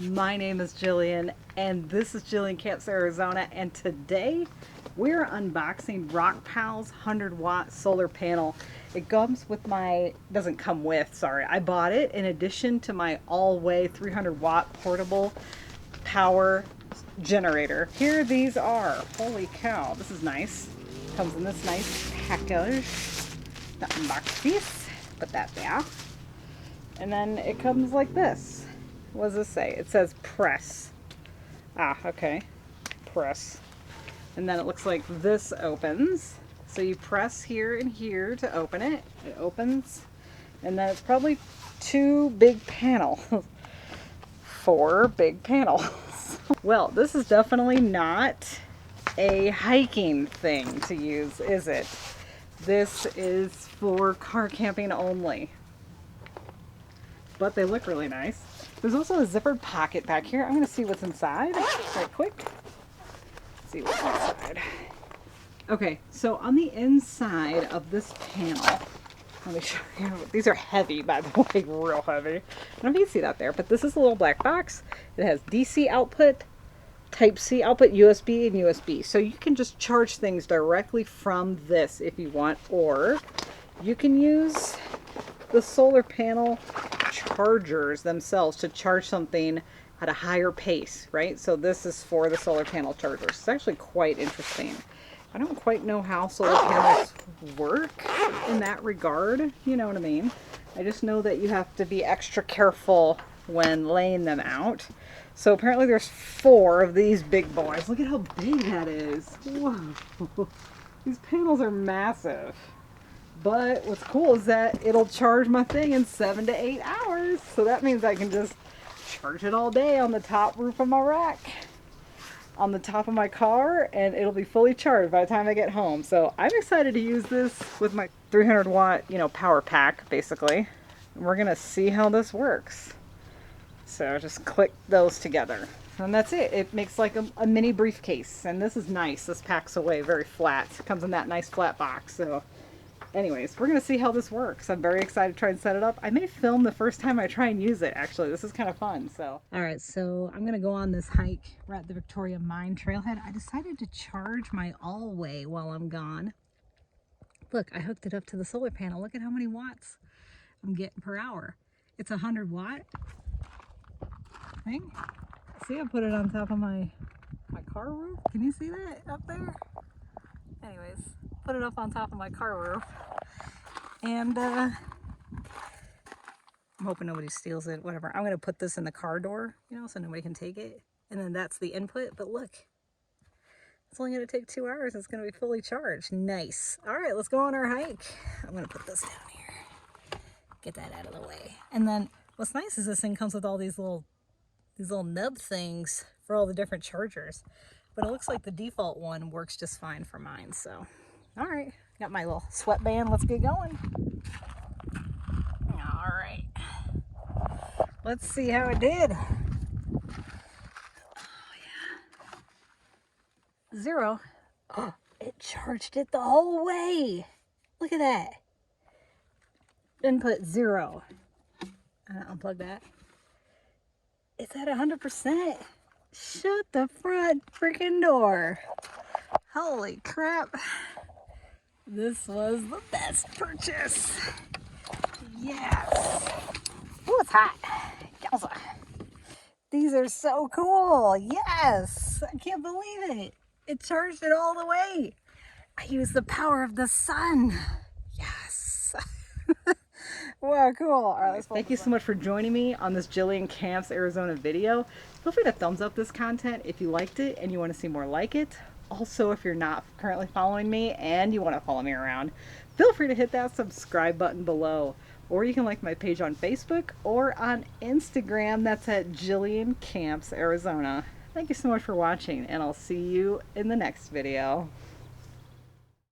My name is Jillian, and this is Jillian Camps, Arizona, and today we're unboxing Rockpals 100W solar panel. It comes with doesn't come with, sorry, I bought it in addition to my Allwei 300W portable power generator. Here these are. Holy cow, this is nice. Comes in this nice package. The unbox piece, put that there. And then it comes like this. What does this say? It says press. Ah, okay. Press. And then it looks like this opens. So you press here and here to open it. It opens. And then it's probably two big panels. Four big panels. Well, this is definitely not a hiking thing to use, is it? This is for car camping only. But they look really nice. There's also a zippered pocket back here. I'm going to see what's inside right quick. Let's see what's inside. Okay, so on the inside of this panel, let me show you. These are heavy, by the way, real heavy. I don't know if you can see that there, but this is a little black box. It has DC output, Type-C output, USB, and USB. So you can just charge things directly from this if you want, or you can use the solar panel chargers themselves to charge something at a higher pace, right? So this is for the solar panel chargers. It's actually quite interesting. I don't quite know how solar panels work in that regard, you know what I mean? I just know that you have to be extra careful when laying them out. So apparently there's 4 of these big boys. Look at how big that is. Whoa. These panels are massive. But what's cool is that it'll charge my thing in 7 to 8 hours. So that means I can just charge it all day on the top roof of my rack, on the top of my car, and it'll be fully charged by the time I get home. So I'm excited to use this with my 300W, power pack, basically. And we're gonna see how this works. So just click those together. And that's it. It makes like a mini briefcase. And this is nice. This packs away very flat. It comes in that nice flat box. So anyways, we're going to see how this works. I'm very excited to try and set it up. I may film the first time I try and use it, actually. This is kind of fun. So, all right, so I'm going to go on this hike. We're at the Victoria Mine Trailhead. I decided to charge my Allwei while I'm gone. Look, I hooked it up to the solar panel. Look at how many watts I'm getting per hour. It's a 100W thing. See, I put it on top of my car roof. Can you see that up there? Anyways, put it up on top of my car roof. And I'm hoping nobody steals it, whatever. I'm going to put this in the car door, so nobody can take it. And then that's the input. But look, it's only going to take 2 hours. It's going to be fully charged. Nice. All right, let's go on our hike. I'm going to put this down here. Get that out of the way. And then what's nice is this thing comes with all these little nub things for all the different chargers. But it looks like the default one works just fine for mine. So, all right. Got my little sweatband. Let's get going. All right. Let's see how it did. Oh, yeah. 0. Oh, it charged it the whole way. Look at that. Input 0. Unplug that. It's at 100%. Shut the front freaking door. Holy crap. This was the best purchase. Yes. Oh, it's hot. Yowza. These are so cool. Yes. I can't believe it. It charged it all the way. I used the power of the sun. Yes. Wow, cool. All right, thank you so much for joining me on this Jillian Camps Arizona video. Feel free to thumbs up this content if you liked it and you want to see more like it. Also, if you're not currently following me and you want to follow me around, feel free to hit that subscribe button below. Or you can like my page on Facebook or on Instagram. That's at Jillian Camps Arizona. Thank you so much for watching, and I'll see you in the next video.